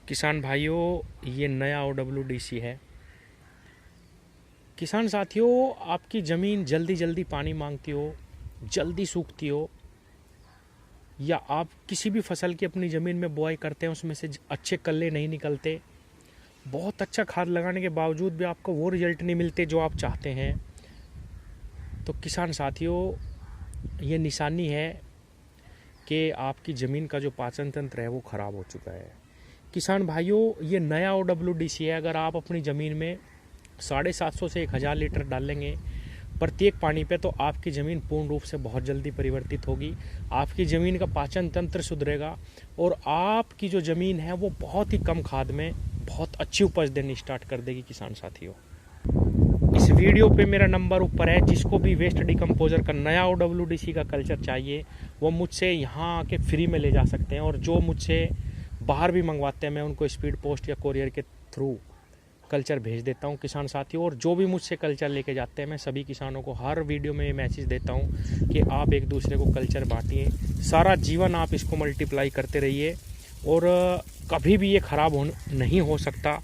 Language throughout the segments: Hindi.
किसान भाइयों, ये नया OWDC है। किसान साथियों, आपकी ज़मीन जल्दी जल्दी पानी मांगती हो, जल्दी सूखती हो, या आप किसी भी फसल की अपनी ज़मीन में बुआई करते हैं, उसमें से अच्छे कल्ले नहीं निकलते, बहुत अच्छा खाद लगाने के बावजूद भी आपको वो रिजल्ट नहीं मिलते जो आप चाहते हैं, तो किसान साथियों, ये निशानी है कि आपकी ज़मीन का जो पाचन तंत्र है वो ख़राब हो चुका है। किसान भाइयों, ये नया OWDC है। अगर आप अपनी ज़मीन में 750 से 1000 लीटर डालेंगे प्रत्येक पानी पे, तो आपकी ज़मीन पूर्ण रूप से बहुत जल्दी परिवर्तित होगी। आपकी ज़मीन का पाचन तंत्र सुधरेगा और आपकी जो ज़मीन है वो बहुत ही कम खाद में बहुत अच्छी उपज देनी स्टार्ट कर देगी। किसान साथियों, इस वीडियो पे मेरा नंबर ऊपर है। जिसको भी वेस्ट डिकम्पोजर का नया OWDC का कल्चर चाहिए वो मुझसे यहाँ आके फ्री में ले जा सकते हैं, और जो मुझसे बाहर भी मंगवाते हैं मैं उनको स्पीड पोस्ट या कोरियर के थ्रू कल्चर भेज देता हूँ। किसान साथियों, और जो भी मुझसे कल्चर लेके जाते हैं मैं सभी किसानों को हर वीडियो में ये मैसेज देता हूँ कि आप एक दूसरे को कल्चर बांटिए, सारा जीवन आप इसको मल्टीप्लाई करते रहिए, और कभी भी ये ख़राब नहीं हो सकता।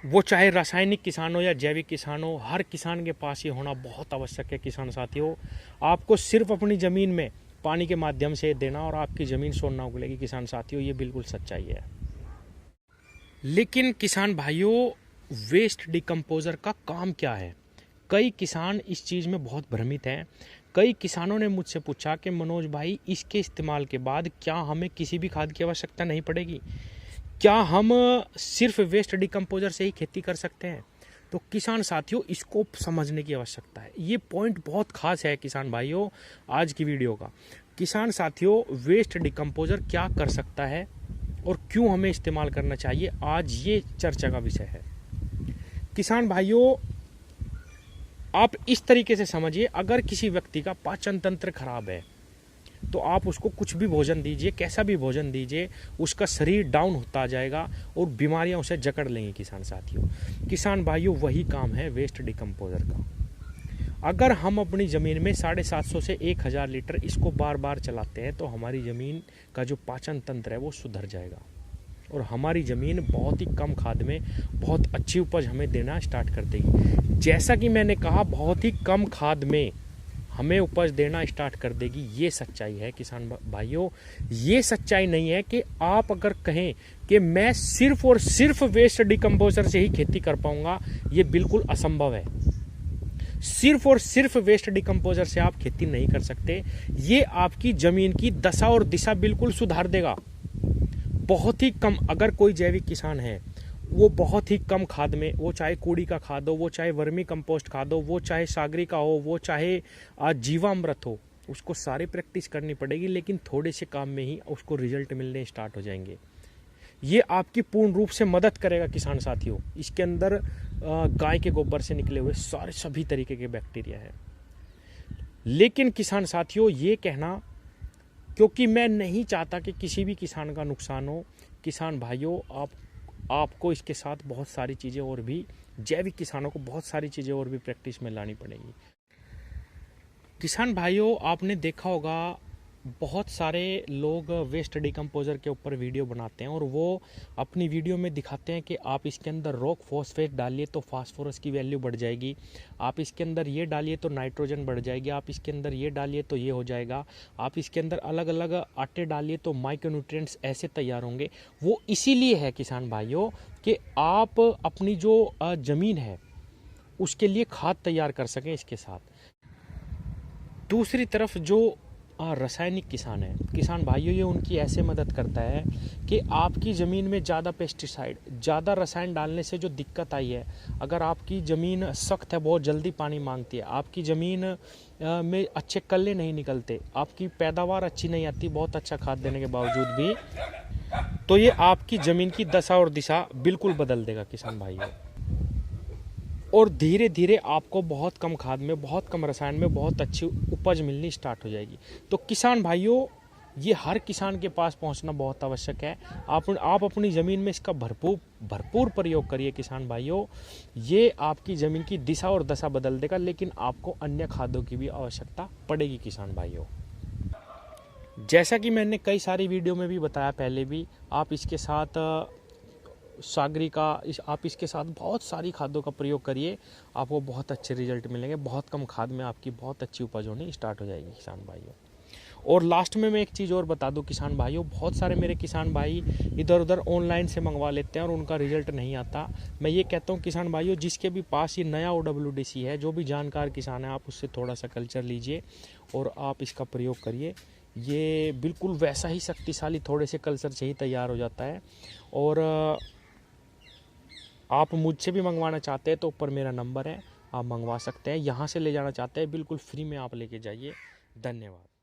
वो चाहे रासायनिक किसान हो या जैविक किसान हो, हर किसान के पास ये होना बहुत आवश्यक है। किसान साथियों, आपको सिर्फ अपनी ज़मीन में पानी के माध्यम से देना और आपकी ज़मीन सोना उगलेगी। किसान साथियों, ये बिल्कुल सच्चाई है। लेकिन किसान भाइयों, वेस्ट डिकम्पोज़र का काम क्या है? कई किसान इस चीज़ में बहुत भ्रमित हैं। कई किसानों ने मुझसे पूछा कि मनोज भाई, इसके इस्तेमाल के बाद क्या हमें किसी भी खाद की आवश्यकता नहीं पड़ेगी? क्या हम सिर्फ वेस्ट डिकम्पोज़र से ही खेती कर सकते हैं? तो किसान साथियों, इसको समझने की आवश्यकता है। ये पॉइंट बहुत खास है किसान भाइयों आज की वीडियो का। किसान साथियों, वेस्ट डिकम्पोज़र क्या कर सकता है और क्यों हमें इस्तेमाल करना चाहिए, आज ये चर्चा का विषय है। किसान भाइयों, आप इस तरीके से समझिए, अगर किसी व्यक्ति का पाचन तंत्र खराब है तो आप उसको कुछ भी भोजन दीजिए, कैसा भी भोजन दीजिए, उसका शरीर डाउन होता जाएगा और बीमारियां उसे जकड़ लेंगी। किसान साथियों, किसान भाइयों, वही काम है वेस्ट डिकम्पोज़र का। अगर हम अपनी ज़मीन में 750 से 1000 लीटर इसको बार बार चलाते हैं तो हमारी ज़मीन का जो पाचन तंत्र है वो सुधर जाएगा और हमारी ज़मीन बहुत ही कम खाद में बहुत अच्छी उपज हमें देना स्टार्ट कर देगी। जैसा कि मैंने कहा, बहुत ही कम खाद में हमें उपज देना स्टार्ट कर देगी। ये सच्चाई है किसान भाइयों। ये सच्चाई नहीं है कि आप अगर कहें कि मैं सिर्फ और सिर्फ वेस्ट डिकम्पोज़र से ही खेती कर पाऊंगा, ये बिल्कुल असंभव है। सिर्फ और सिर्फ वेस्ट डिकम्पोज़र से आप खेती नहीं कर सकते। ये आपकी ज़मीन की दशा और दिशा बिल्कुल सुधार देगा। बहुत ही कम, अगर कोई जैविक किसान है वो बहुत ही कम खाद में, वो चाहे कूड़ी का खाद हो, वो चाहे वर्मी कंपोस्ट खाद हो, वो चाहे सागरी का हो, वो चाहे जीवामृत हो, उसको सारी प्रैक्टिस करनी पड़ेगी, लेकिन थोड़े से काम में ही उसको रिजल्ट मिलने स्टार्ट हो जाएंगे। ये आपकी पूर्ण रूप से मदद करेगा किसान साथियों। इसके अंदर गाय के गोबर से निकले हुए सभी तरीके के बैक्टीरिया है। लेकिन किसान साथियों, ये कहना, क्योंकि मैं नहीं चाहता कि किसी भी किसान का नुकसान हो, किसान भाइयों, आपको इसके साथ बहुत सारी चीज़ें और भी, जैविक किसानों को बहुत सारी चीज़ें और भी प्रैक्टिस में लानी पड़ेगी। किसान भाइयों, आपने देखा होगा बहुत सारे लोग वेस्ट डिकम्पोज़र के ऊपर वीडियो बनाते हैं और वो अपनी वीडियो में दिखाते हैं कि आप इसके अंदर रॉक फॉस्फेट डालिए तो फास्फोरस की वैल्यू बढ़ जाएगी, आप इसके अंदर ये डालिए तो नाइट्रोजन बढ़ जाएगी, आप इसके अंदर ये डालिए तो ये हो जाएगा, आप इसके अंदर अलग अलग आटे डालिए तो माइक्रोन्यूट्रिएंट्स ऐसे तैयार होंगे। वो इसीलिए है किसान भाइयों कि आप अपनी जो ज़मीन है उसके लिए खाद तैयार कर सकें इसके साथ। दूसरी तरफ जो रासायनिक किसान है, किसान भाइयों, ये उनकी ऐसे मदद करता है कि आपकी ज़मीन में ज़्यादा पेस्टिसाइड, ज़्यादा रसायन डालने से जो दिक्कत आई है, अगर आपकी ज़मीन सख्त है, बहुत जल्दी पानी मांगती है, आपकी ज़मीन में अच्छे कल्ले नहीं निकलते, आपकी पैदावार अच्छी नहीं आती बहुत अच्छा खाद देने के बावजूद भी, तो ये आपकी ज़मीन की दशा और दिशा बिल्कुल बदल देगा किसान भाइयों। और धीरे धीरे आपको बहुत कम खाद में, बहुत कम रसायन में बहुत अच्छी उपज मिलनी स्टार्ट हो जाएगी। तो किसान भाइयों, ये हर किसान के पास पहुंचना बहुत आवश्यक है। आप अपनी ज़मीन में इसका भरपूर प्रयोग करिए किसान भाइयों। ये आपकी ज़मीन की दिशा और दशा बदल देगा, लेकिन आपको अन्य खादों की भी आवश्यकता पड़ेगी किसान भाइयों। जैसा कि मैंने कई सारी वीडियो में भी बताया पहले भी, आप इसके साथ सागरिका, आप इसके साथ बहुत सारी खादों का प्रयोग करिए, आपको बहुत अच्छे रिजल्ट मिलेंगे। बहुत कम खाद में आपकी बहुत अच्छी उपज होनी स्टार्ट हो जाएगी किसान भाइयों। और लास्ट में मैं एक चीज़ और बता दूं किसान भाइयों, बहुत सारे मेरे किसान भाई इधर उधर ऑनलाइन से मंगवा लेते हैं और उनका रिजल्ट नहीं आता। मैं ये कहता हूँ किसान भाइयों, जिसके भी पास ये नया OWDC है, जो भी जानकार किसान है, आप उससे थोड़ा सा कल्चर लीजिए और आप इसका प्रयोग करिए। ये बिल्कुल वैसा ही शक्तिशाली, थोड़े से कल्चर से ही तैयार हो जाता है। और आप मुझसे भी मंगवाना चाहते हैं तो ऊपर मेरा नंबर है, आप मंगवा सकते हैं। यहाँ से ले जाना चाहते हैं बिल्कुल फ्री में आप लेके जाइए। धन्यवाद।